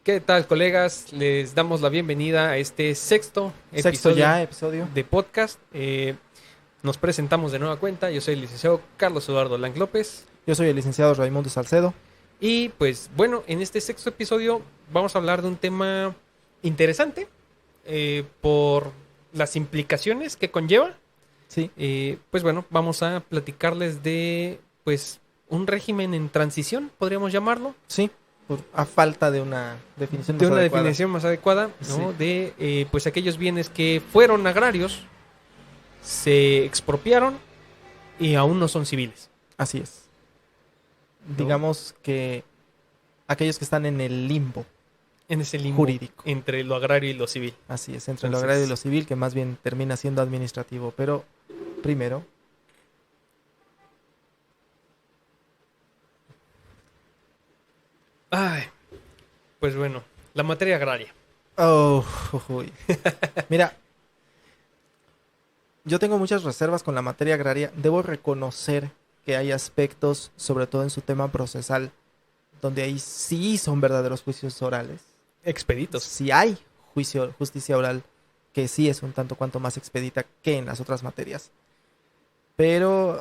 ¿Qué tal, colegas? Les damos la bienvenida a este sexto Sexto episodio ya episodio. de podcast. Nos presentamos de nueva cuenta. Yo soy el licenciado Carlos Eduardo Lang López. Yo soy el licenciado Raimundo Salcedo. Y pues bueno, en este sexto episodio vamos a hablar de un tema interesante por las implicaciones que conlleva. Sí, Pues bueno, vamos a platicarles de pues un régimen en transición, podríamos llamarlo. sí, a falta de una definición De más una adecuada. definición más adecuada, ¿no? Sí. De pues aquellos bienes que fueron agrarios, se expropiaron y aún no son civiles, Así es. ¿no? Digamos que aquellos que están en el limbo En ese limbo jurídico. entre lo agrario y lo civil. Así es, entre lo agrario y Entonces, lo civil, que más bien termina siendo administrativo. Pero primero, ay, pues bueno, la materia agraria. oh, uy. Mira, yo tengo muchas reservas con la materia agraria. Debo reconocer que hay aspectos, sobre todo en su tema procesal, donde ahí sí son verdaderos juicios orales. Expeditos. Si hay justicia oral, que sí es un tanto cuanto más expedita que en las otras materias. Pero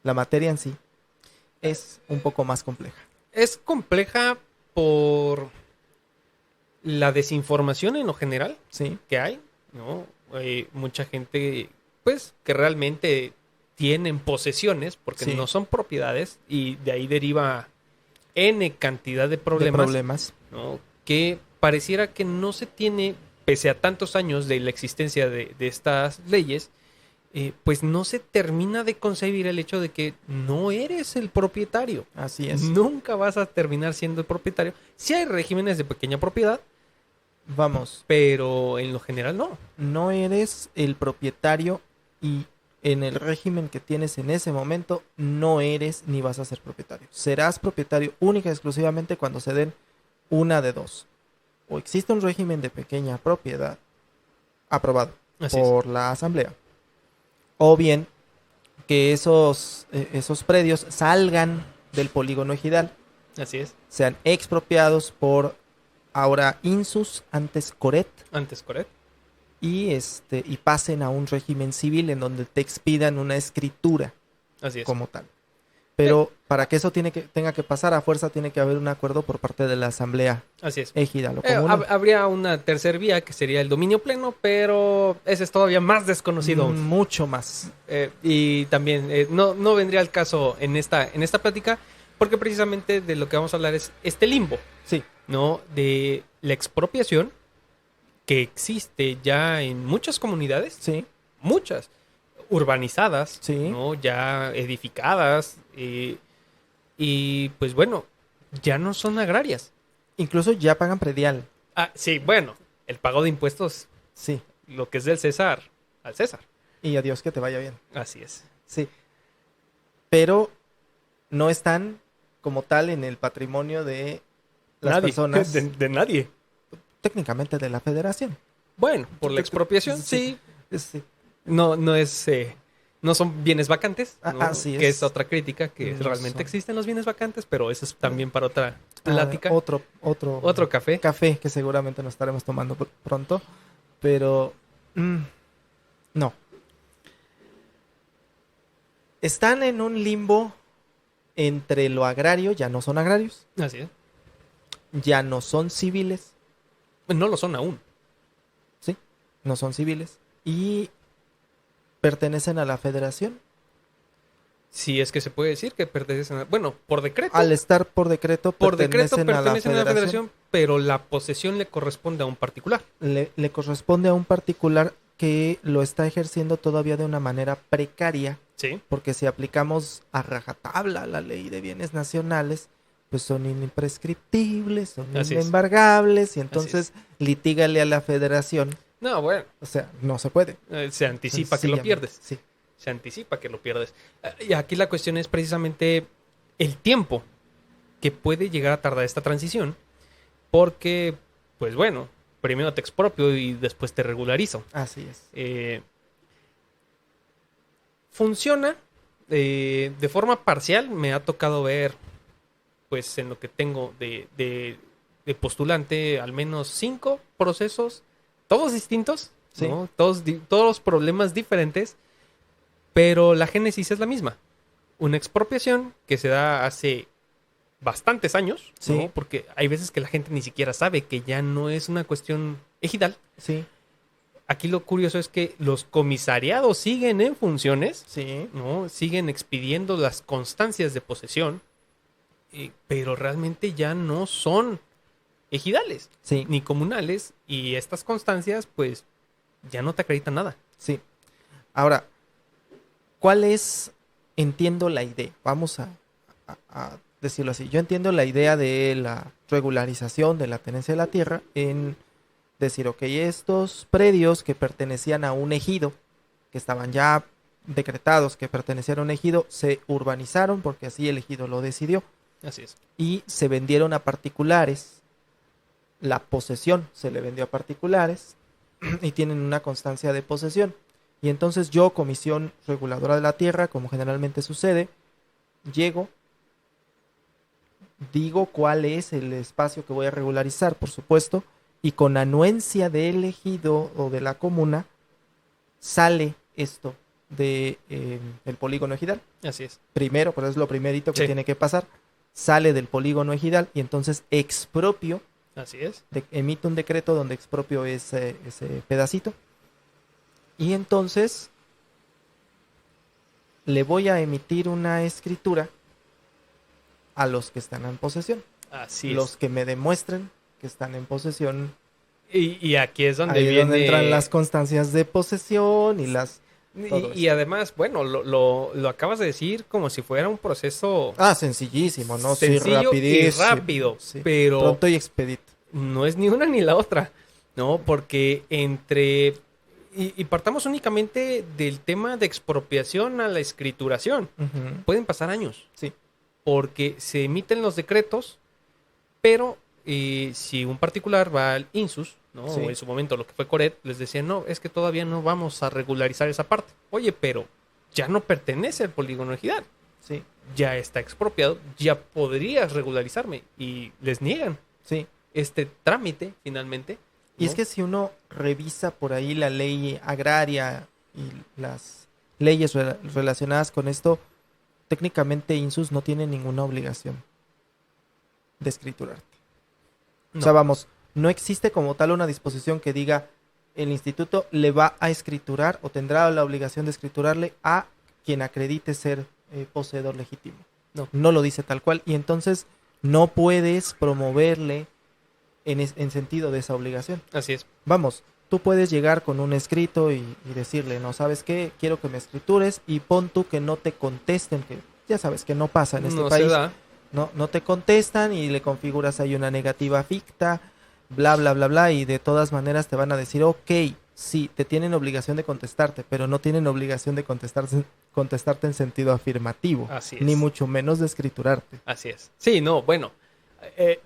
la materia en sí es un poco más compleja. Es compleja por la desinformación en lo general Sí, que hay, ¿no? Mucha gente, pues, que realmente tienen posesiones porque sí, no son propiedades y de ahí deriva N cantidad de de problemas, problemas. ¿no? Que pareciera que no se tiene, pese a tantos años de la existencia de estas leyes, pues no se termina de concebir el hecho de que no eres el propietario. Así es. Nunca vas a terminar siendo el propietario. Sí hay regímenes de pequeña propiedad, Vamos, pero en lo general no. no eres el propietario y en el régimen que tienes en ese momento no eres ni vas a ser propietario. Serás propietario única y exclusivamente cuando se den una de dos. O existe un régimen de pequeña propiedad aprobado Así es. por la asamblea, o bien que esos predios salgan del polígono ejidal, Así es. sean expropiados por ahora Insus, antes Coret, Antes, correcto. y pasen a un régimen civil en donde te expidan una escritura Así es. como tal. Pero para que eso tenga que pasar, a fuerza tiene que haber un acuerdo por parte de la asamblea Así es. ejidal o comunal. Habría una tercer vía que sería el dominio pleno, pero ese es todavía más desconocido aún. Mucho más. Y también no vendría al caso en esta plática, porque precisamente de lo que vamos a hablar es este limbo, Sí, ¿no? De la expropiación que existe ya en muchas comunidades, sí, muchas, urbanizadas, sí. ¿no? Ya edificadas, y pues bueno, ya no son agrarias. Incluso ya pagan predial. Ah, sí, bueno, el pago de impuestos, Sí. lo que es del César, al César. Y adiós, que te vaya bien. Así es. Sí. Pero no están como tal en el patrimonio de las Nadie, personas, de nadie. técnicamente de la federación. Bueno, por la expropiación, sí. Sí. No, no son bienes vacantes, ¿no? Así Que es es. otra crítica, que No realmente son. existen los bienes vacantes, pero eso es también para otra plática. Otro Café. café que seguramente nos estaremos tomando pronto. Pero mm, no. Están en un limbo entre lo agrario, ya no son agrarios, Así es. ya no son civiles, No lo son aún. ¿sí? No son civiles. Y pertenecen a la federación. Si es que se puede decir que pertenecen a... Bueno, por decreto. Al estar Por decreto pertenecen pertenecen a la federación, pero la posesión le corresponde a un particular. Le corresponde a un particular que lo está ejerciendo todavía de una manera precaria, Sí. porque si aplicamos a rajatabla la ley de bienes nacionales, pues son imprescriptibles, son Así es. inembargables, y Así entonces litígale a la federación. No, bueno, O sea, no se puede. se anticipa que lo Sencillamente, pierdes. sí. Se anticipa que lo pierdes. Y aquí la cuestión es precisamente el tiempo que puede llegar a tardar esta transición, porque, pues bueno, primero te expropio y después te regularizo. Así es. Funciona de forma parcial, me ha tocado ver, pues en lo que tengo de postulante al menos 5 procesos, todos distintos, Sí. ¿no? Todos los problemas diferentes, pero la génesis es la misma. Una expropiación que se da hace bastantes años, ¿no? Sí. Porque hay veces que la gente ni siquiera sabe que ya no es una cuestión ejidal. Sí, Aquí lo curioso es que los comisariados siguen en funciones, sí, ¿no? Siguen expidiendo las constancias de posesión, pero realmente ya no son ejidales sí, ni comunales, y estas constancias pues ya no te acreditan nada. sí. Ahora, ¿cuál es? Entiendo la idea. Vamos a decirlo así. Yo entiendo la idea de la regularización de la tenencia de la tierra en decir, ok, estos predios que pertenecían a un ejido, que estaban ya decretados que pertenecían a un ejido, se urbanizaron porque así el ejido lo decidió Así es. y se vendieron a particulares. La posesión se le vendió a particulares y tienen una constancia de posesión. Y entonces yo, Comisión Reguladora de la Tierra, como generalmente sucede, llego, digo cuál es el espacio que voy a regularizar, por supuesto, y con anuencia del ejido o de la comuna sale esto de el polígono ejidal. Así es. Primero, pues es lo primerito que Sí. tiene que pasar. Sale del polígono ejidal y entonces expropio, Así es. emito un decreto donde expropio ese pedacito. Y entonces le voy a emitir una escritura a los que están en posesión. Así Los es. que me demuestren que están en posesión. Y aquí es donde Ahí es viene... donde entran las constancias de posesión y las... todo Y esto. además, bueno, lo acabas de decir como si fuera un proceso Sencillísimo, ¿no? sencillo y rapidísimo. rápido, Sí. pero Pronto y expedito. no es ni una ni la otra, ¿no? Porque entre... Y partamos únicamente del tema de expropiación a la escrituración. Ujú. Pueden pasar años, Sí, porque se emiten los decretos, pero si un particular va al INSUS, ¿no? Sí. O en su momento lo que fue Coret, les decían, no, es que todavía no vamos a regularizar esa parte. Oye, pero ya no pertenece al polígono ejidal, sí, ya está expropiado, ya podrías regularizarme. Y les niegan sí. este trámite finalmente. Y ¿no? es que si uno revisa por ahí la ley agraria y las leyes relacionadas con esto, técnicamente INSUS no tiene ninguna obligación de escriturarte. No. O sea, vamos, no existe como tal una disposición que diga el instituto le va a escriturar o tendrá la obligación de escriturarle a quien acredite ser poseedor legítimo. No. No lo dice tal cual y entonces no puedes promoverle en sentido de esa obligación. Así es. Vamos, tú puedes llegar con un escrito y decirle, no, ¿sabes qué? Quiero que me escritures y pon tú que no te contesten, que ya sabes que no pasa en este No país. se da. No te contestan y le configuras ahí una negativa ficta, bla, bla, bla, bla, y de todas maneras te van a decir, ok, sí, te tienen obligación de contestarte, pero no tienen obligación de contestarte en sentido afirmativo, Así es. ni mucho menos de escriturarte. Así es. Sí, no, bueno. eh,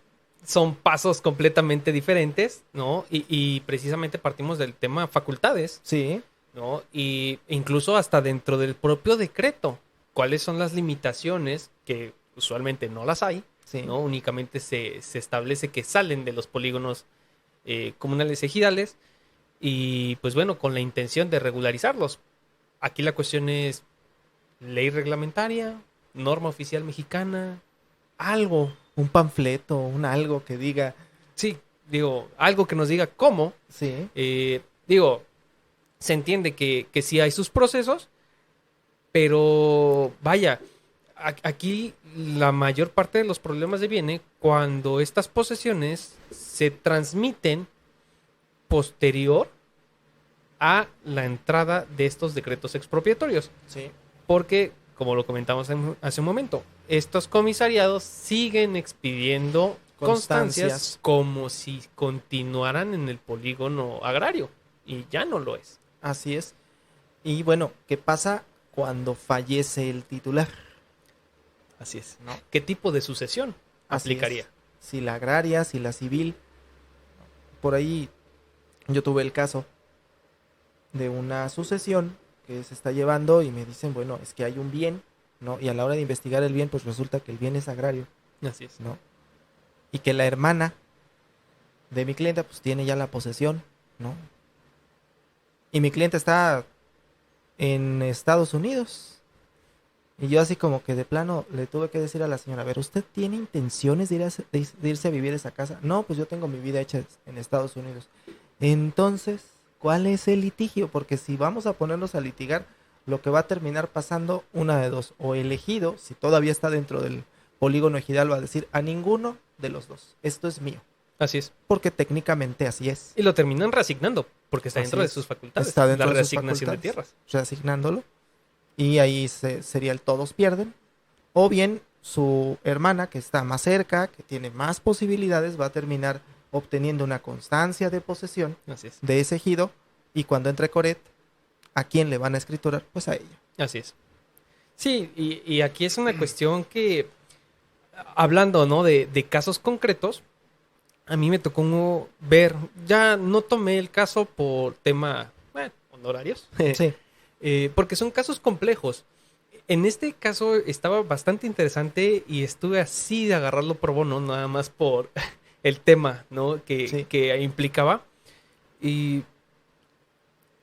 son pasos completamente diferentes, ¿no? Y precisamente partimos del tema facultades, Sí, ¿no? Y incluso hasta dentro del propio decreto, cuáles son las limitaciones, que usualmente no las hay, sí, ¿no? Únicamente se establece que salen de los polígonos comunales ejidales, y pues bueno, con la intención de regularizarlos. Aquí la cuestión es ley reglamentaria, norma oficial mexicana, algo. un panfleto, un algo que diga, Sí, digo, algo que nos diga cómo. sí, Digo, se entiende que sí hay sus procesos, pero vaya, aquí la mayor parte de los problemas viene cuando estas posesiones se transmiten posterior a la entrada de estos decretos expropiatorios. sí, Porque, como lo comentamos hace un momento, estos comisariados siguen expidiendo constancias Constancias. como si continuaran en el polígono agrario. Y ya no lo es. así es. Y bueno, ¿qué pasa cuando fallece el titular? Así es. ¿No? ¿Qué tipo de sucesión Así aplicaría? es. Si la agraria, si la civil. Por ahí yo tuve el caso de una sucesión que se está llevando y me dicen, bueno, es que hay un bien, ¿no? Y a la hora de investigar el bien, pues resulta que el bien es agrario, Así es. ¿no? Y que la hermana de mi cliente, pues tiene ya la posesión, ¿no? Y mi cliente está en Estados Unidos. Y yo así como que de plano le tuve que decir a la señora, a ver, ¿usted tiene intenciones de, de irse a vivir a esa casa? No, pues yo tengo mi vida hecha en Estados Unidos. Entonces, ¿cuál es el litigio? Porque si vamos a ponernos a litigar, lo que va a terminar pasando, una de dos. O el ejido, si todavía está dentro del polígono ejidal, va a decir a ninguno de los dos. Esto es mío. Así es. Porque técnicamente así es. Y lo terminan reasignando, porque está dentro de sus facultades. Está dentro la de sus reasignación facultades, de tierras. reasignándolo. Y ahí sería el todos pierden. O bien su hermana, que está más cerca, que tiene más posibilidades, va a terminar obteniendo una constancia de posesión Así es. de ese ejido. Y cuando entre Coret, ¿a quién le van a escriturar? Pues a ella. Así es. Sí, y aquí es una cuestión que, hablando, ¿no? de casos concretos, a mí me tocó ver, ya no tomé el caso por tema, honorarios. Sí. Porque son casos complejos. En este caso estaba bastante interesante y estuve así de agarrarlo por bono, nada más por el tema, ¿no? que implicaba. Y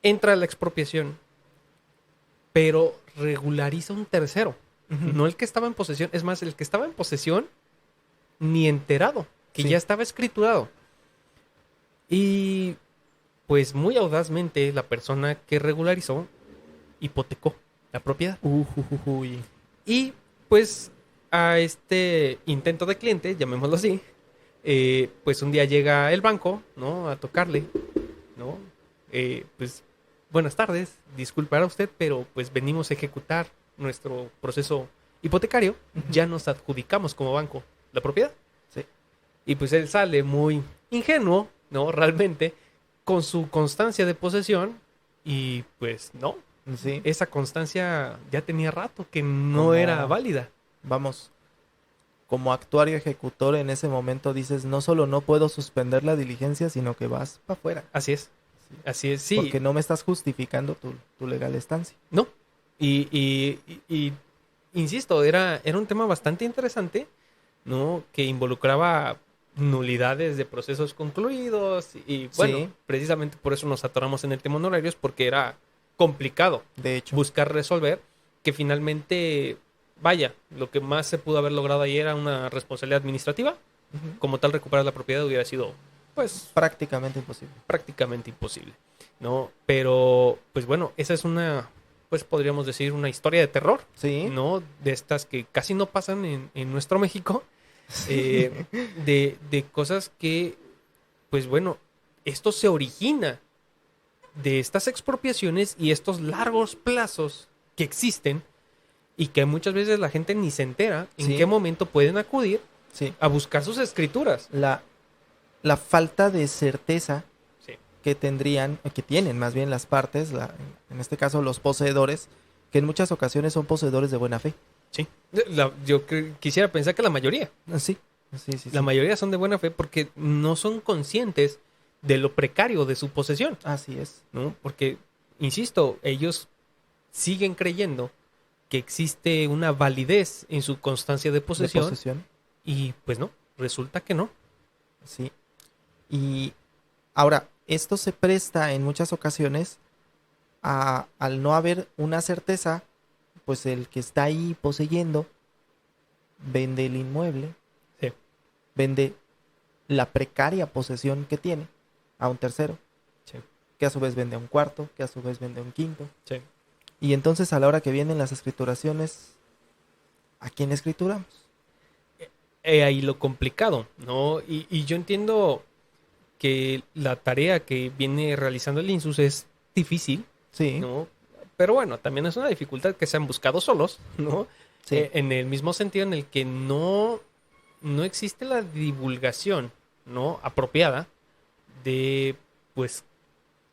entra la expropiación, pero regulariza un tercero. No el que estaba en posesión. Es más, el que estaba en posesión ni enterado, que ya estaba escriturado. Y pues muy audazmente la persona que regularizó hipotecó la propiedad. Y pues a este intento de cliente, llamémoslo así, pues un día llega el banco, ¿no? A tocarle, ¿no? Pues buenas tardes, disculpará usted, pero pues venimos a ejecutar nuestro proceso hipotecario. Ya nos adjudicamos como banco la propiedad. Sí. Y pues él sale muy ingenuo, ¿no? Realmente, con su constancia de posesión y pues no. Sí. Esa constancia ya tenía rato que no era válida. Vamos, como actuario ejecutor en ese momento dices, no solo no puedo suspender la diligencia, sino que vas para afuera. Así es. Así es, sí. Porque no me estás justificando tu legal estancia. No. Y insisto, era un tema bastante interesante, ¿no? Que involucraba nulidades de procesos concluidos y bueno, precisamente por eso nos atoramos en el tema honorarios, porque era complicado, de hecho, buscar resolver, que finalmente, vaya, lo que más se pudo haber logrado ahí era una responsabilidad administrativa. Como tal, recuperar la propiedad hubiera sido, pues, prácticamente imposible, ¿no? Pero, pues bueno, esa es una, pues podríamos decir, una historia de terror, ¿no? De estas que casi no pasan en nuestro México, de cosas que, pues bueno, esto se origina de estas expropiaciones y estos largos plazos que existen y que muchas veces la gente ni se entera en qué momento pueden acudir a buscar sus escrituras. La falta de certeza que tienen más bien las partes, en este caso los poseedores, que en muchas ocasiones son poseedores de buena fe. Sí, yo quisiera pensar que la mayoría. Sí. La mayoría son de buena fe porque no son conscientes de lo precario de su posesión. Así es. ¿No? Porque, insisto, ellos siguen creyendo que existe una validez en su constancia de posesión. Y pues no, resulta que no. Sí. Y ahora, esto se presta en muchas ocasiones al no haber una certeza, pues el que está ahí poseyendo vende el inmueble, vende la precaria posesión que tiene a un tercero, que a su vez vende a un cuarto, que a su vez vende a un quinto. Y entonces a la hora que vienen las escrituraciones, ¿a quién escrituramos? Ahí lo complicado, ¿no? Y yo entiendo que la tarea que viene realizando el INSUS es difícil, ¿no? Pero bueno, también es una dificultad que se han buscado solos, ¿no? En el mismo sentido en el que no existe la divulgación, ¿no? Apropiada de, pues,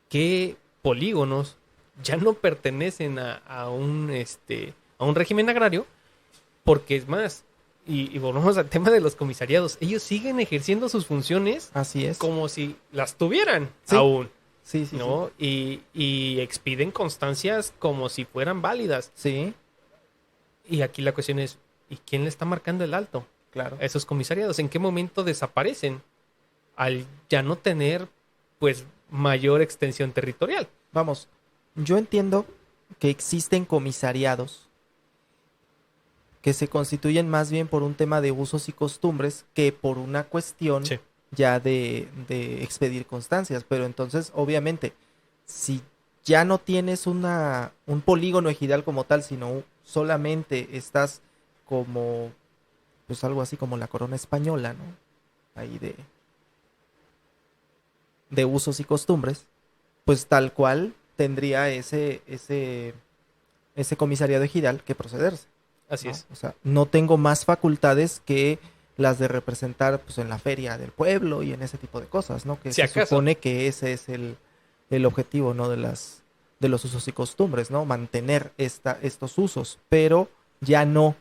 qué polígonos ya no pertenecen a un régimen agrario, porque es más, y volvemos al tema de los comisariados, ellos siguen ejerciendo sus funciones. Así es. Como si las tuvieran aún. ¿no? Sí. Y expiden constancias como si fueran válidas. Sí. Y aquí la cuestión es, ¿y quién le está marcando el alto? Claro. A esos comisariados, ¿en qué momento desaparecen? al ya no tener, pues, mayor extensión territorial. Vamos, yo entiendo que existen comisariados que se constituyen más bien por un tema de usos y costumbres que por una cuestión Sí. ya de expedir constancias. Pero entonces, obviamente, si ya no tienes un polígono ejidal como tal, sino solamente estás como, pues algo así como la corona española, ¿no? Ahí de usos y costumbres, pues tal cual tendría ese comisariado ejidal que procederse, Así ¿no? es. O sea, no tengo más facultades que las de representar pues en la feria del pueblo y en ese tipo de cosas, ¿no? Que Si se acaso. supone que ese es el objetivo, ¿no? De los usos y costumbres, ¿no? Mantener estos usos, pero ya no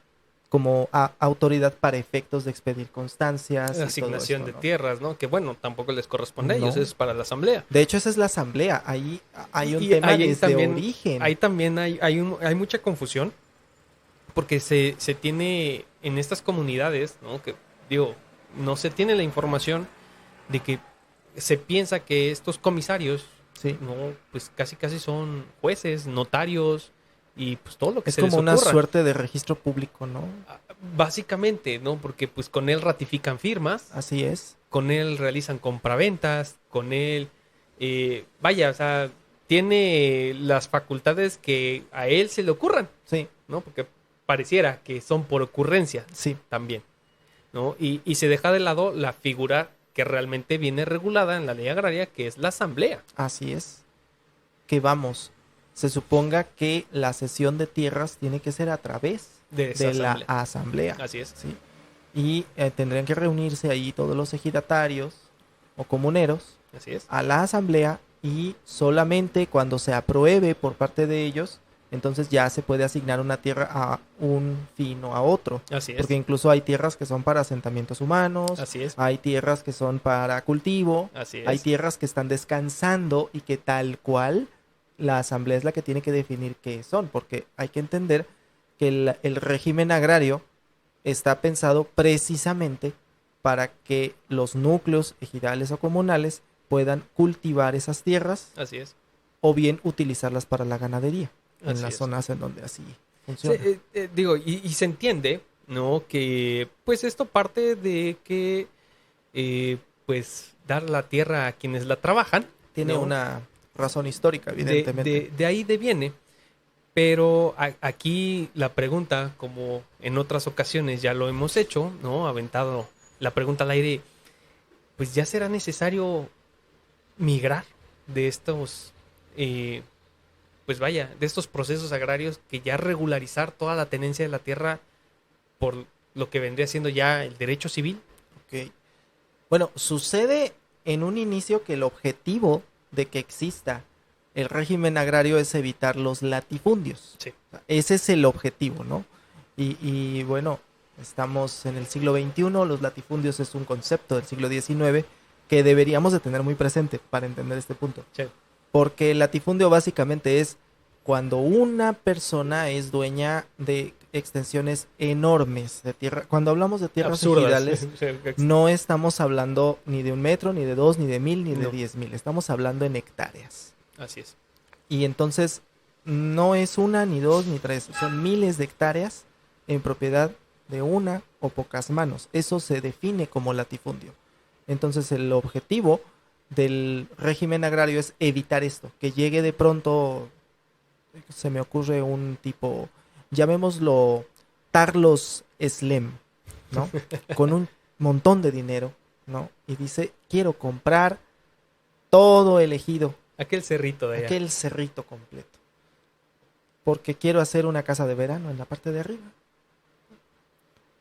como autoridad para efectos de expedir constancias y todo Asignación esto, de ¿no? tierras, ¿no? Que bueno, tampoco les corresponde a ellos, No. es para la asamblea. De hecho, esa es la asamblea. Ahí hay un Y tema ahí desde también, origen. ahí también hay mucha confusión, porque se tiene en estas comunidades, ¿no? Que digo, no se tiene la información de que se piensa que estos comisarios, Sí. no, pues casi casi son jueces, notarios y pues todo lo que Es se les como una ocurra. suerte de registro público, ¿no? Básicamente, ¿no? Porque pues con él ratifican firmas, Así es. con él realizan compraventas, con él, vaya, o sea, tiene las facultades que a él se le ocurran, Sí, ¿no? Porque pareciera que son por ocurrencia sí. también, ¿no? Y se deja de lado la figura que realmente viene regulada en la ley agraria, que es la asamblea. Así es. Que vamos, se suponga que la cesión de tierras tiene que ser a través De esa de la asamblea. asamblea. Así es. ¿Sí? Y tendrían que reunirse ahí todos los ejidatarios o comuneros Así es. a la asamblea y solamente cuando se apruebe por parte de ellos, entonces ya se puede asignar una tierra a un fin o a otro. Así es. Porque incluso hay tierras que son para asentamientos humanos, Así es. hay tierras que son para cultivo, Así es. hay tierras que están descansando y que tal cual la asamblea es la que tiene que definir qué son, porque hay que entender que el régimen agrario está pensado precisamente para que los núcleos ejidales o comunales puedan cultivar esas tierras Así es. o bien utilizarlas para la ganadería en Así las es. zonas en donde así Sí, funciona. digo, y se entiende, ¿no? Que pues esto parte de que pues dar la tierra a quienes la trabajan. Tiene ¿no? una razón histórica, evidentemente. De ahí deviene. Pero aquí la pregunta, como en otras ocasiones ya lo hemos hecho, ¿no? Aventado la pregunta al aire, pues ya será necesario migrar de estos, pues vaya, de estos procesos agrarios, que ya regularizar toda la tenencia de la tierra por lo que vendría siendo ya el derecho civil. Ok. Bueno, sucede en un inicio que el objetivo de que exista el régimen agrario es evitar los latifundios. Sí. O sea, ese es el objetivo, ¿no? Y bueno, estamos en el siglo XXI, los latifundios es un concepto del siglo XIX que deberíamos de tener muy presente para entender este punto. Sí. Porque el latifundio básicamente es cuando una persona es dueña de extensiones enormes de tierra. Cuando hablamos de tierras Absurdas. ejidales, no estamos hablando ni de 1 metro, ni de 2, ni de 1000, ni de No. 10,000. Estamos hablando en hectáreas. Así es. Y entonces no es 1, ni 2, ni 3. Son miles de hectáreas en propiedad de una o pocas manos. Eso se define como latifundio. Entonces el objetivo del régimen agrario es evitar esto, que llegue de pronto, se me ocurre un tipo, llamémoslo Carlos Slim, ¿no? Con un montón de dinero, ¿no? Y dice, quiero comprar todo el ejido, Aquel cerrito de allá. aquel cerrito completo, porque quiero hacer una casa de verano en la parte de arriba.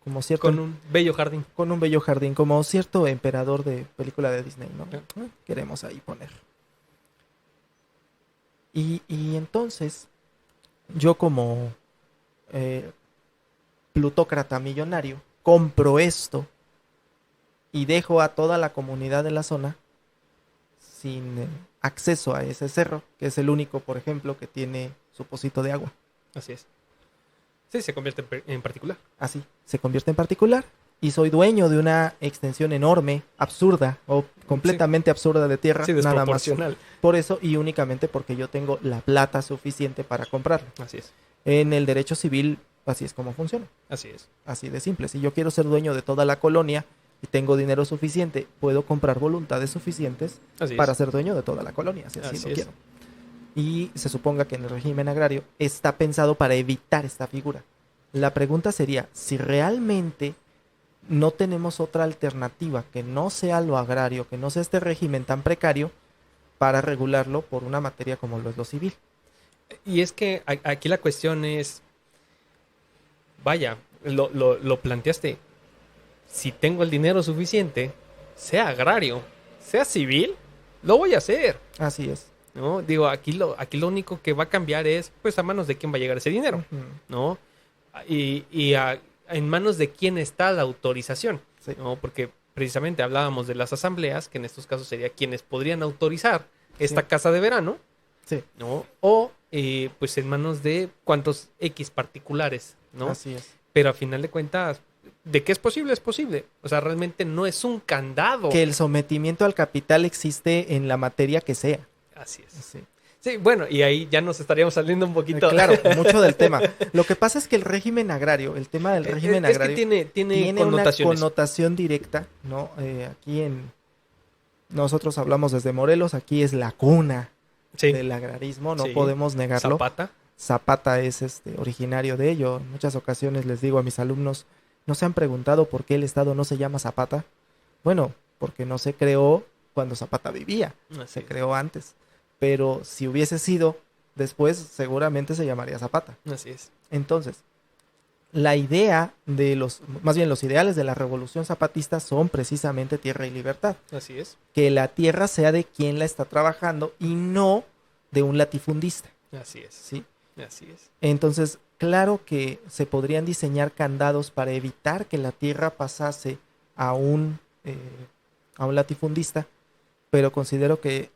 Como cierto, Con un bello jardín. con un bello jardín, como cierto emperador de película de Disney, ¿no? Sí. Queremos ahí poner. Y entonces, yo como plutócrata millonario, compro esto y dejo a toda la comunidad de la zona sin acceso a ese cerro, que es el único, por ejemplo, que tiene su pocito de agua. Así es. Sí, se convierte en particular. Así, se convierte en particular y soy dueño de una extensión enorme, absurda o completamente absurda de tierra, Sí, nada más desproporcional. por eso y únicamente porque yo tengo la plata suficiente para comprarlo. Así es, En el derecho civil, así es como funciona, así es. así de simple. Si yo quiero ser dueño de toda la colonia y tengo dinero suficiente, puedo comprar voluntades suficientes Así para es. ser dueño de toda la colonia, si así Así lo es. quiero. Y se suponga que en el régimen agrario está pensado para evitar esta figura. La pregunta sería, si realmente no tenemos otra alternativa que no sea lo agrario, que no sea este régimen tan precario, para regularlo por una materia como lo es lo civil. Y es que aquí la cuestión es, vaya, lo planteaste. Si tengo el dinero suficiente, sea agrario, sea civil, lo voy a hacer, Así es. ¿no? Digo, aquí lo único que va a cambiar es, pues, a manos de quién va a llegar ese dinero, Ujú. ¿no? En manos de quién está la autorización, Sí. ¿no? Porque precisamente hablábamos de las asambleas, que en estos casos sería quienes podrían autorizar esta Sí. casa de verano, Sí, ¿no? O, pues, en manos de cuantos X particulares, ¿no? así es. Pero a final de cuentas, ¿de qué es posible? Es posible. O sea, realmente no es un candado. Que el sometimiento al capital existe en la materia que sea. Así es. Sí. Sí, bueno, y ahí ya nos estaríamos saliendo un poquito. Claro, mucho del tema. Lo que pasa es que el régimen agrario, el tema del régimen Es que agrario, tiene tiene una connotaciones. connotación directa, ¿no? Aquí nosotros hablamos desde Morelos, aquí es la cuna Sí, del agrarismo, no sí. podemos negarlo. Zapata. Zapata es originario de ello. En muchas ocasiones les digo a mis alumnos, ¿no se han preguntado por qué el estado no se llama Zapata? Bueno, porque no se creó cuando Zapata vivía, Así se es. creó antes. Pero si hubiese sido después, seguramente se llamaría Zapata. Así es. Entonces, la idea más bien los ideales de la revolución zapatista son precisamente tierra y libertad. Así es. Que la tierra sea de quien la está trabajando y no de un latifundista, Así es. ¿sí? Así es. Entonces, claro que se podrían diseñar candados para evitar que la tierra pasase a un latifundista, pero considero que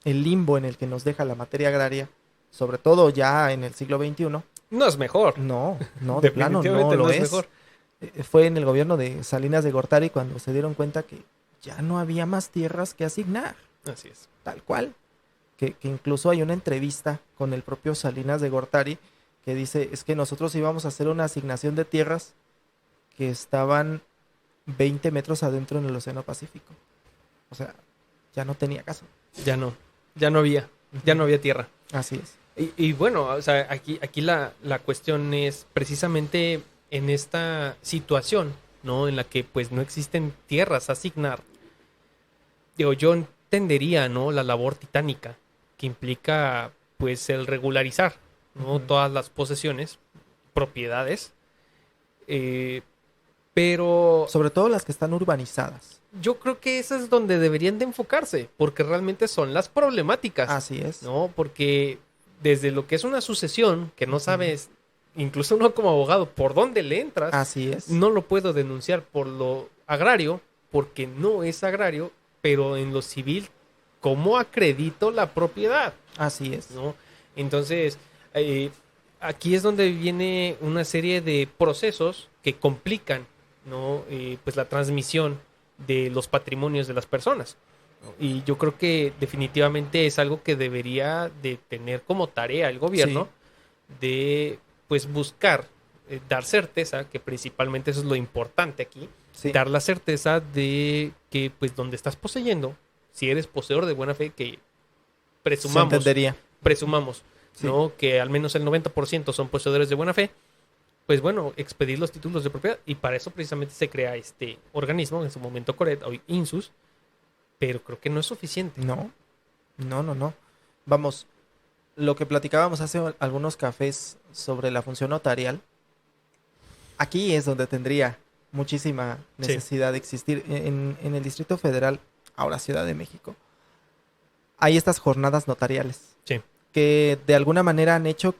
el limbo en el que nos deja la materia agraria, sobre todo ya en el siglo XXI, No es mejor. no, de plano no Definitivamente lo no es es. mejor. Fue en el gobierno de Salinas de Gortari cuando se dieron cuenta que ya no había más tierras que asignar, Así es. tal cual. Que incluso hay una entrevista con el propio Salinas de Gortari que dice, es que nosotros íbamos a hacer una asignación de tierras que estaban 20 metros adentro en el Océano Pacífico. O sea, ya no tenía caso. Ya no. Ya no había tierra. Así es. Y bueno, o sea, aquí la cuestión es precisamente en esta situación, ¿no? En la que pues no existen tierras a asignar. Digo, yo entendería, ¿no? La labor titánica que implica pues el regularizar, ¿no? Ujú. Todas las posesiones, propiedades. Pero Sobre todo las que están urbanizadas. yo creo que eso es donde deberían de enfocarse, porque realmente son las problemáticas. Así es. ¿No? Porque desde lo que es una sucesión, que no sabes, incluso uno como abogado, por dónde le entras, Así es. no lo puedo denunciar por lo agrario, porque no es agrario, pero en lo civil, ¿cómo acredito la propiedad? Así es. ¿No? Entonces, aquí es donde viene una serie de procesos que complican, ¿no? Pues la transmisión de los patrimonios de las personas. Y yo creo que definitivamente es algo que debería de tener como tarea el gobierno de pues buscar dar certeza, que principalmente eso es lo importante aquí, Sí. dar la certeza de que pues donde estás poseyendo, si eres poseedor de buena fe, que Se presumamos, entendería. Sí. ¿no? Que al menos el 90% son poseedores de buena fe, pues bueno, expedir los títulos de propiedad. Y para eso precisamente se crea este organismo, en su momento Coret, hoy INSUS, pero creo que no es suficiente. No. Vamos, lo que platicábamos hace algunos cafés sobre la función notarial, aquí es donde tendría muchísima Sí. necesidad de existir. En el Distrito Federal, ahora Ciudad de México, hay estas jornadas notariales Sí, que de alguna manera han hecho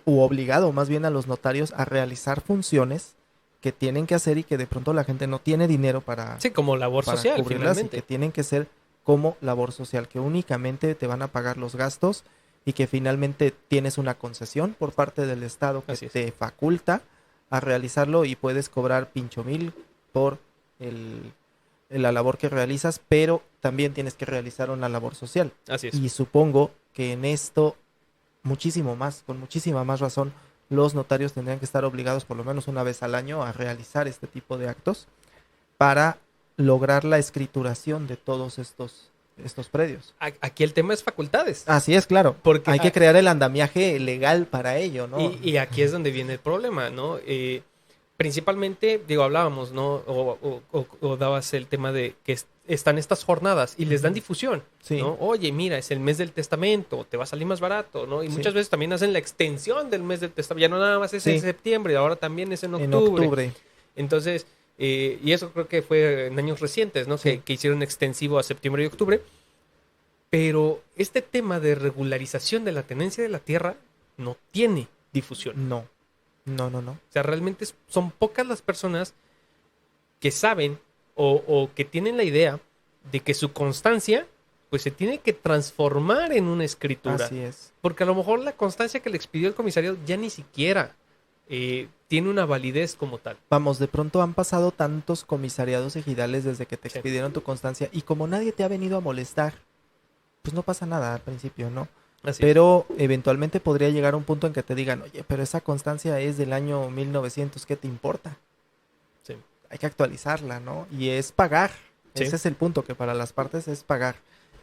u obligado más bien a los notarios a realizar funciones que tienen que hacer y que de pronto la gente no tiene dinero para sí, como labor social, cubrirlas y finalmente. que tienen que ser como labor social, que únicamente te van a pagar los gastos y que finalmente tienes una concesión por parte del Estado que Así es. te faculta a realizarlo y puedes cobrar pincho mil, por la labor que realizas, pero también tienes que realizar una labor social. Así es. Y supongo que en esto, muchísimo más, con muchísima más razón, los notarios tendrían que estar obligados por lo menos una vez al año a realizar este tipo de actos para lograr la escrituración de todos estos predios. Aquí el tema es facultades. Así es, claro. Porque hay que crear el andamiaje legal para ello, ¿no? Y aquí es donde viene el problema, ¿no? Principalmente, digo, hablábamos, ¿no? O dabas el tema de que están estas jornadas y les dan difusión, Sí. ¿no? Oye, mira, es el mes del testamento, te va a salir más barato, ¿no? Y Sí. muchas veces también hacen la extensión del mes del testamento. Ya no nada más es Sí. en septiembre, ahora también es en En octubre. octubre. Entonces, y eso creo que fue en años recientes, ¿no? Sí. Que hicieron extensivo a septiembre y octubre. Pero este tema de regularización de la tenencia de la tierra no tiene difusión. No. O sea, realmente son pocas las personas que saben o que tienen la idea de que su constancia pues se tiene que transformar en una escritura. Así es. Porque a lo mejor la constancia que le expidió el comisario ya ni siquiera tiene una validez como tal. Vamos, de pronto han pasado tantos comisariados ejidales desde que te Sí. expidieron tu constancia y como nadie te ha venido a molestar, pues no pasa nada al principio, ¿no? Así Pero eventualmente podría llegar un punto en que te digan, oye, pero esa constancia es del año 1900, ¿qué te importa? Sí. Hay que actualizarla, ¿no? Y es pagar. Sí. Ese es el punto, que para las partes es pagar.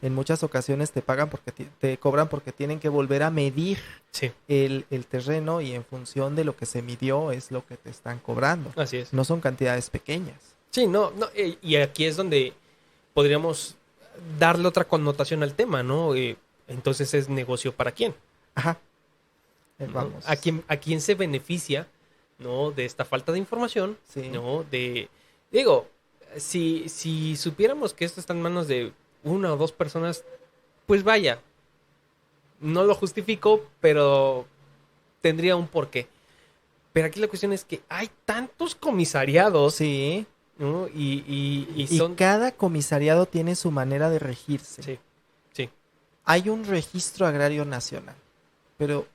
En muchas ocasiones te pagan porque te cobran porque tienen que volver a medir Sí, el terreno y en función de lo que se midió es lo que te están cobrando. así es. No son cantidades pequeñas. Sí, no, y aquí es donde podríamos darle otra connotación al tema, ¿no? Entonces es negocio para quién. Ajá. ¿No? Vamos. ¿A quién se beneficia, ¿no? De esta falta de información, Sí. ¿no? Digo, si supiéramos que esto está en manos de una o dos personas, pues vaya, no lo justifico, pero tendría un porqué. Pero aquí la cuestión es que hay tantos comisariados, Sí. ¿no? Y Y son... cada comisariado tiene su manera de regirse. Sí, sí, Hay un registro agrario nacional, pero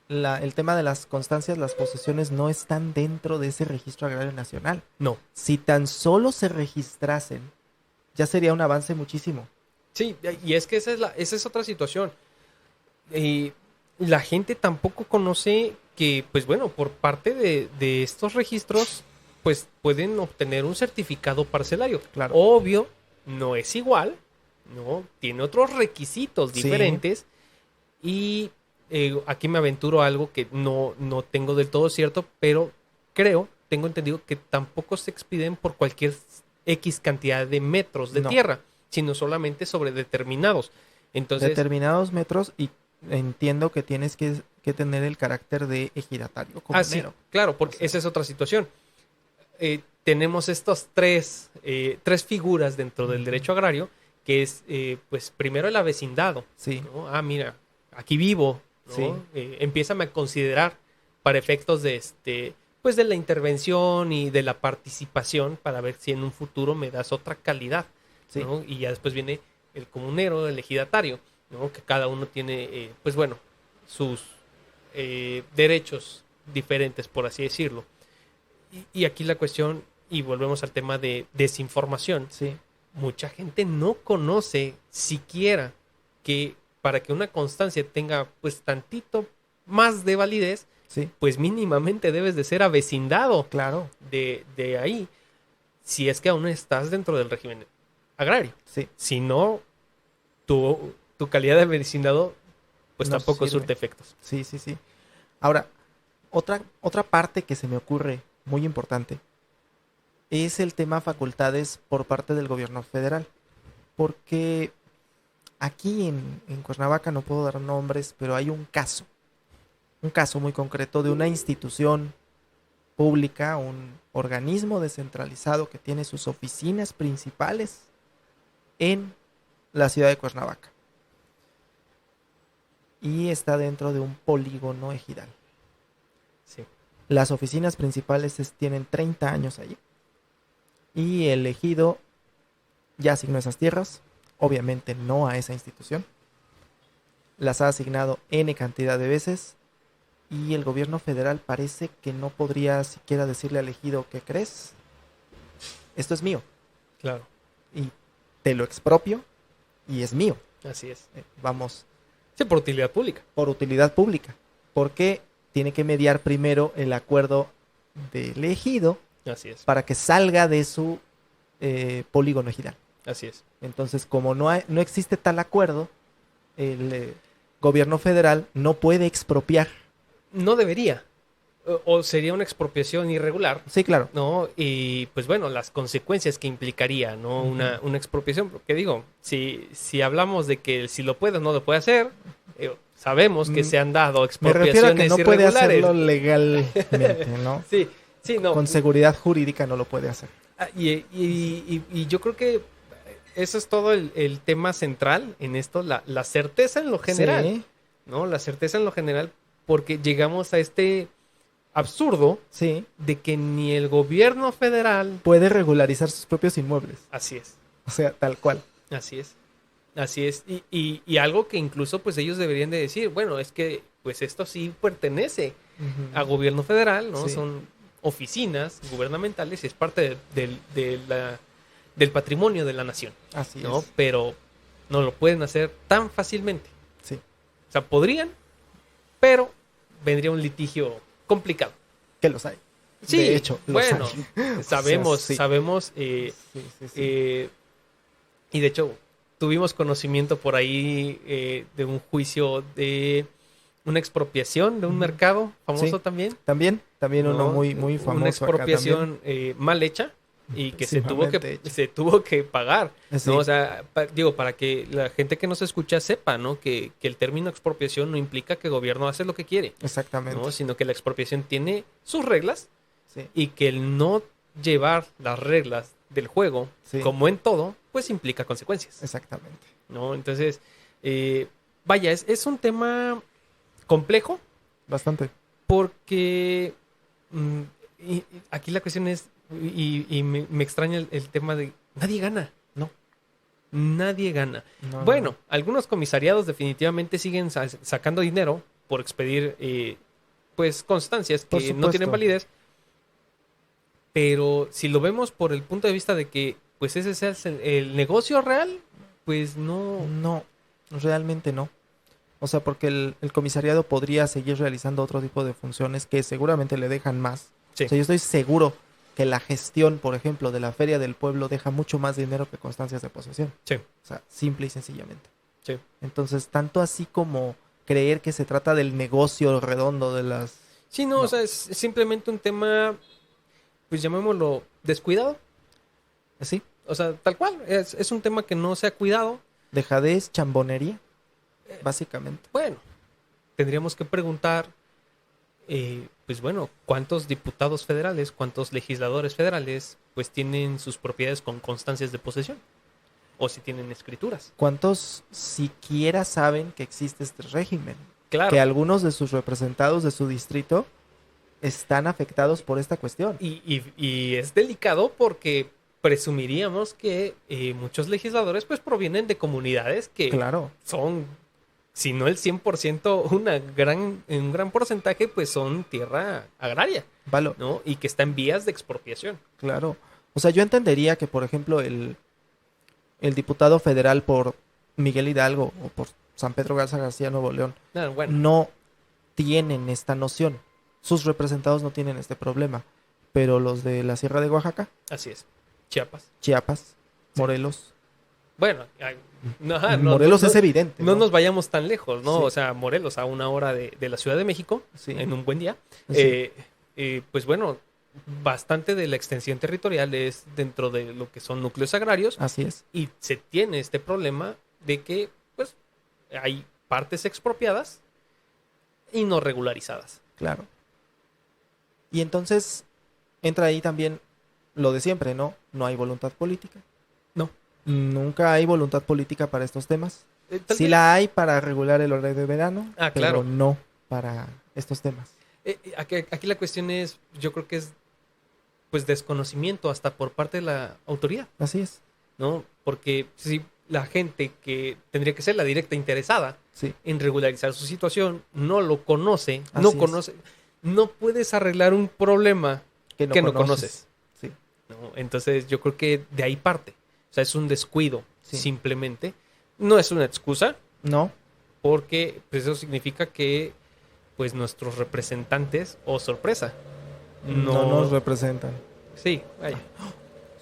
el tema de las constancias, las posesiones no están dentro de ese registro agrario nacional. no. Si tan solo se registrasen, ya sería un avance muchísimo. Sí, y es que esa es otra situación. La gente tampoco conoce que, pues bueno, por parte de estos registros, pues pueden obtener un certificado parcelario. Claro. Obvio, no es igual, ¿no? Tiene otros requisitos Sí. diferentes. Y aquí me aventuro a algo que no tengo del todo cierto, pero tengo entendido que tampoco se expiden por cualquier X cantidad de metros de No. tierra, sino solamente sobre determinados. Entonces, Determinados metros y entiendo que tienes que tener el carácter de ejidatario sí, comunero. claro, porque O sea, esa es otra situación. Tenemos estos tres figuras dentro del derecho agrario, que es, pues, primero el avecindado, Sí, ¿no? Ah, mira, aquí vivo, ¿no? Sí. Empiézame a considerar para efectos de pues de la intervención y de la participación para ver si en un futuro me das otra calidad, sí, ¿no? Y ya después viene el comunero, el ejidatario, ¿no? Que cada uno tiene, pues bueno, sus derechos diferentes, por así decirlo. Y aquí la cuestión, y volvemos al tema de desinformación, sí, mucha gente no conoce siquiera que para que una constancia tenga pues tantito más de validez, sí, pues mínimamente debes de ser avecindado claro, de ahí, si es que aún estás dentro del régimen agrario. sí. Si no, tu calidad de vecindado pues No tampoco sirve. surte efectos. Sí, sí, sí. Ahora, otra parte que se me ocurre muy importante es el tema facultades por parte del gobierno federal. Porque aquí en Cuernavaca, no puedo dar nombres, pero hay un caso muy concreto de una institución pública, un organismo descentralizado que tiene sus oficinas principales en la ciudad de Cuernavaca. Y está dentro de un polígono ejidal. Sí. Las oficinas principales tienen 30 años allí. Y el ejido ya asignó esas tierras, obviamente no a esa institución. Las ha asignado N cantidad de veces. Y el gobierno federal parece que no podría siquiera decirle al ejido, ¿qué crees? esto es mío Claro, y te lo expropio y es mío. así es. Vamos, Sí, por utilidad pública. por utilidad pública. Porque tiene que mediar primero el acuerdo del ejido Así es, para que salga de su polígono ejidal. así es. Entonces, como no existe tal acuerdo, el gobierno federal no puede expropiar. No debería. O sería una expropiación irregular, Sí, claro. ¿no? Y pues bueno, las consecuencias que implicaría, ¿no? Una expropiación. Porque digo, si hablamos de que si lo puede o no lo puede hacer, sabemos que se han dado Me refiero a que expropiaciones no puede irregulares. hacerlo legalmente, ¿no? Sí, sí, no. Con seguridad jurídica no lo puede hacer. Y yo creo que eso es todo el tema central en esto, la certeza en lo general, Sí, ¿no? La certeza en lo general, porque llegamos a este absurdo sí. de que ni el gobierno federal, Puede regularizar sus propios inmuebles. así es, O sea, tal cual. así es, así es, y algo que incluso pues ellos deberían de decir, bueno, es que pues esto sí pertenece a gobierno federal, ¿no? Sí. Son oficinas gubernamentales y es parte del patrimonio de la nación, Así ¿no? es. Pero no lo pueden hacer tan fácilmente. Sí. O sea, podrían, pero vendría un litigio complicado. Que los hay. Sí, De hecho, los bueno, hay. sabemos, O sea, sí. sabemos, Sí, sí, sí. y de hecho tuvimos conocimiento por ahí de un juicio de una expropiación de un mercado famoso Sí. también. También uno ¿no? muy, muy famoso. Una acá también. expropiación mal hecha y que Pésimamente hecha. se tuvo que pagar, Sí. ¿no? O sea, digo, para que la gente que nos escucha sepa, ¿no? Que el término expropiación no implica que el gobierno hace lo que quiere, Exactamente. ¿no? Sino que la expropiación tiene sus reglas Sí. y que el no llevar las reglas del juego, Sí. como en todo, pues implica consecuencias, Exactamente. ¿no? Entonces, vaya, es un tema complejo Bastante. porque y aquí la cuestión es, y me extraña el tema de nadie gana, No. nadie gana. No, Bueno, no, algunos comisariados definitivamente siguen sacando dinero por expedir, pues, constancias Por que no supuesto. tienen validez, pero si lo vemos por el punto de vista de que, pues, ese es el negocio real, pues no. no, realmente no. O sea, porque el comisariado podría seguir realizando otro tipo de funciones que seguramente le dejan más. Sí. O sea, yo estoy seguro que la gestión, por ejemplo, de la Feria del Pueblo deja mucho más dinero que constancias de posesión. Sí, O sea, simple y sencillamente. sí. Entonces, tanto así como creer que se trata del negocio redondo de las... Sí, no, No. o sea, es simplemente un tema, pues llamémoslo descuidado. Sí, O sea, tal cual, es un tema que no se ha cuidado. dejadez, chambonería, básicamente. Bueno, tendríamos que preguntar, pues bueno, ¿cuántos diputados federales, cuántos legisladores federales, pues tienen sus propiedades con constancias de posesión? O si tienen escrituras. ¿Cuántos siquiera saben que existe este régimen? Claro. Que algunos de sus representados de su distrito están afectados por esta cuestión. Y es delicado porque presumiríamos que muchos legisladores pues provienen de comunidades que Claro, son, si no el 100%, un gran porcentaje pues son tierra agraria, valo, ¿no? Y que está en vías de expropiación. claro. O sea, yo entendería que, por ejemplo, el diputado federal por Miguel Hidalgo o por San Pedro Garza García, Nuevo León, Bueno, no tienen esta noción. Sus representados no tienen este problema. Pero los de la Sierra de Oaxaca, así es. Chiapas. Chiapas, Morelos. Bueno, no, Morelos es evidente. no nos vayamos tan lejos, ¿no? Sí. O sea, Morelos a una hora de la Ciudad de México, Sí. en un buen día. Sí. Pues bueno, bastante de la extensión territorial es dentro de lo que son núcleos agrarios Así es. y se tiene este problema de que pues hay partes expropiadas y no regularizadas. Claro. Y entonces entra ahí también lo de siempre, ¿no? No hay voluntad política. No. Nunca hay voluntad política para estos temas. Tal Sí vez- la hay para regular el horario de verano, Ah, pero claro. no para estos temas. aquí la cuestión es, yo creo que es pues desconocimiento hasta por parte de la autoridad, Así es. ¿no? Porque si la gente que tendría que ser la directa interesada Sí. en regularizar su situación no lo conoce, Así no es. conoce, no puedes arreglar un problema Que que no conoces. Sí. ¿no? Entonces yo creo que de ahí parte. O sea, es un descuido, Sí. simplemente. No es una excusa, ¿No? porque pues, eso significa que pues nuestros representantes, o sorpresa, No nos representan. Sí, vaya.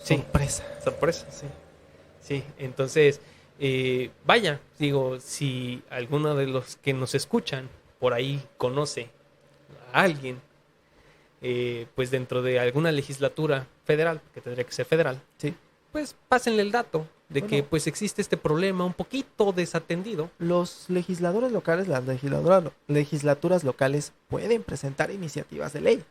Sí, Sorpresa. sorpresa. Sí. Sí, entonces, vaya, digo, si alguno de los que nos escuchan por ahí conoce a alguien, pues dentro de alguna legislatura federal, que tendría que ser federal, Sí. pues pásenle el dato de que Bueno. pues existe este problema un poquito desatendido. Los legisladores locales, las legislaturas locales pueden presentar iniciativas de ley.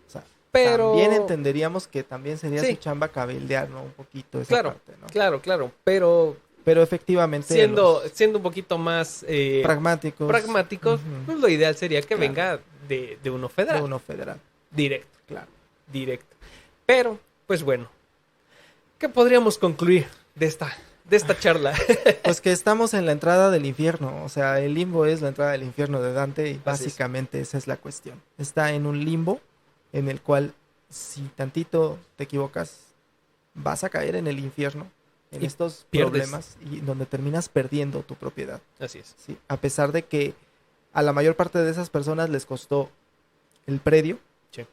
O sea, Pero... también entenderíamos que también sería Sí. su chamba cabildear, ¿no? Un poquito esa Claro, parte, ¿no? claro, pero Pero efectivamente siendo los un poquito más pragmáticos, pragmáticos, ujú, pues lo ideal sería que Claro. venga de uno de federal, uno federal, directo. claro. Directo. Pero, pues bueno, ¿qué podríamos concluir de esta charla? Pues que estamos en la entrada del infierno, o sea, el limbo es la entrada del infierno de Dante y es. básicamente esa es la cuestión. Está en un limbo en el cual si tantito te equivocas, vas a caer en el infierno, en Y estos pierdes. problemas y donde terminas perdiendo tu propiedad. Así es. ¿Sí? A pesar de que a la mayor parte de esas personas les costó el predio, Sí.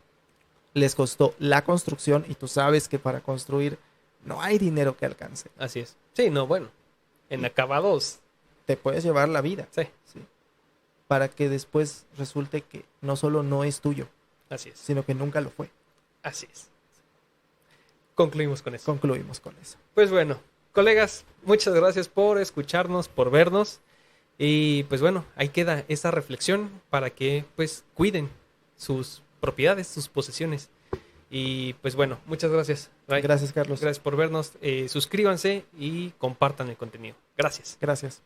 les costó la construcción y tú sabes que para construir no hay dinero que alcance. Así es. Sí, no, bueno. En acabados, Te puedes llevar la vida, sí, ¿sí? Para que después resulte que no solo no es tuyo, así es. sino que nunca lo fue. Así es. Concluimos con eso. Concluimos con eso. Pues bueno, colegas, muchas gracias por escucharnos, por vernos. Y pues bueno, ahí queda esa reflexión para que pues cuiden sus propiedades, sus posesiones. Y pues bueno, muchas gracias. Ray. Gracias, Carlos. Gracias por vernos. Suscríbanse y compartan el contenido. Gracias. Gracias.